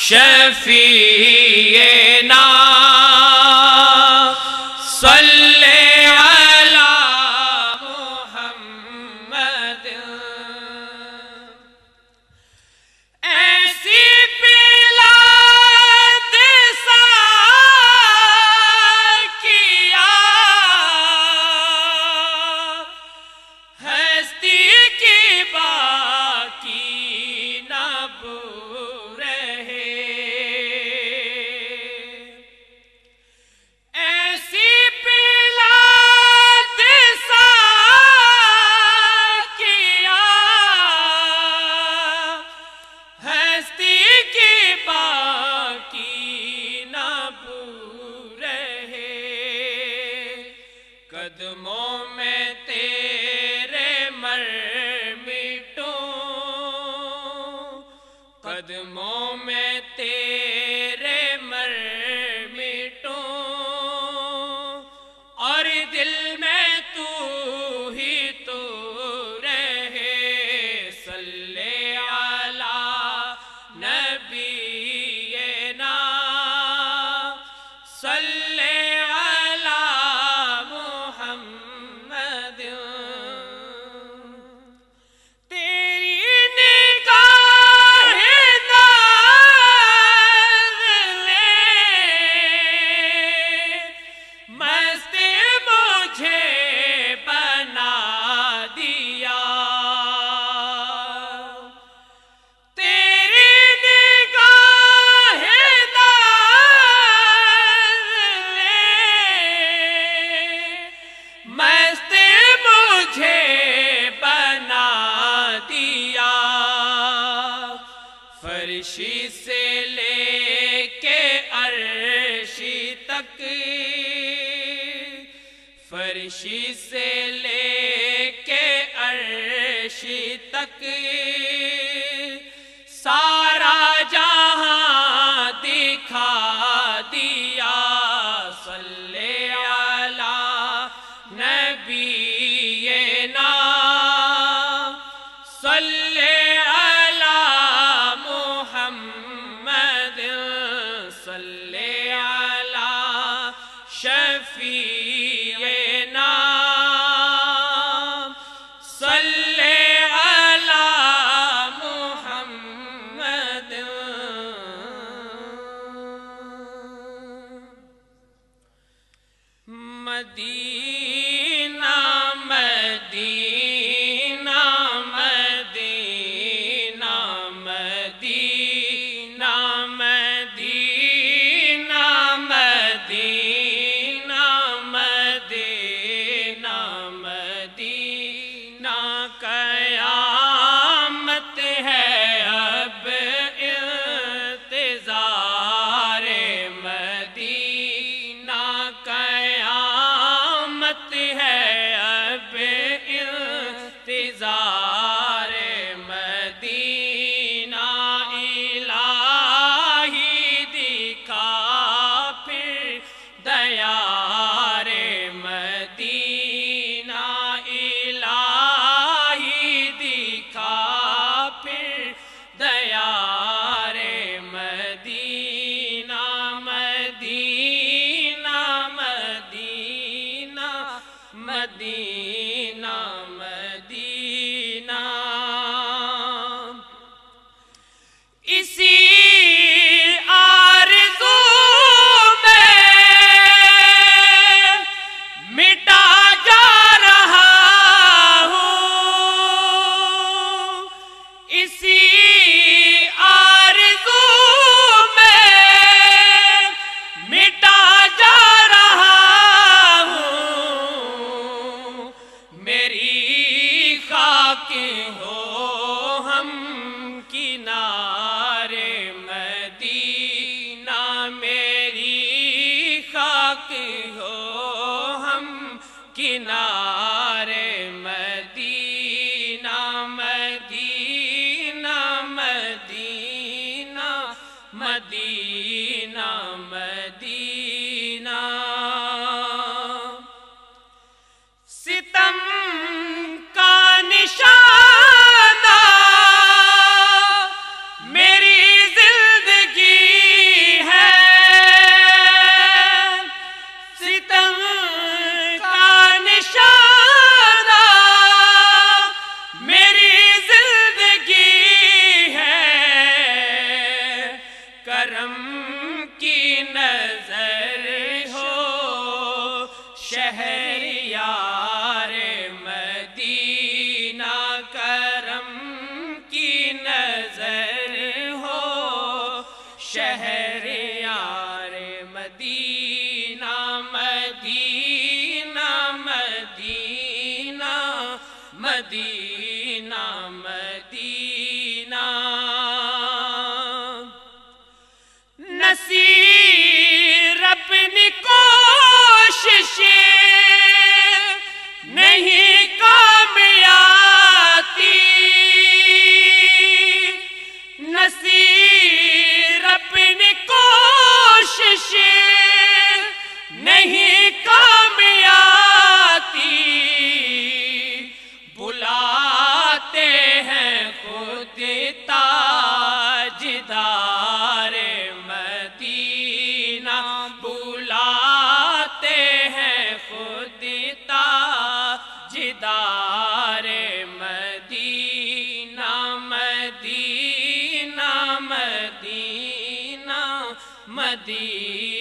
شفیعنا صلی علی محمد ایسی بلاد ساکیا ہستی کی باقی نہ قدموں میں تیرے مر مٹوں قدموں میں تیرے مر مٹوں اور دل میں تو ہی تو رہے صلی علی نبینا صلی فرشی سے لے کے عرشی تک فرشی سے لے کے عرشی تک سارا جہاں دکھا دیا صلی علی نبینا صلی صلی علی شفیعنا صلی علی محمد مدینہ مدینہ مدینہ مدینہ مدینہ مدینہ مدینہ مدینہ قیامت ہے اب انتظار مدینہ قیامت ہے اب انتظار مدینہ الہی دکھا پھر دیار مدینہ الہی دکھا پھر دیار مدینہ مدینہ مدینہ مدینہ مدینہ اسی آرزو میں مٹا جا رہا ہوں اسی شہر یار مدینہ مدینہ مدینہ مدینہ مدینہ نصیر اپنی کوششیں نہیں کام آتی نصیر اپنی کوششیں نہیں کام آتی بلاتے ہیں خود تاجدار مدینہ بلاتے ہیں خود تاجدار مدینہ مدینہ مدینہ مدینہ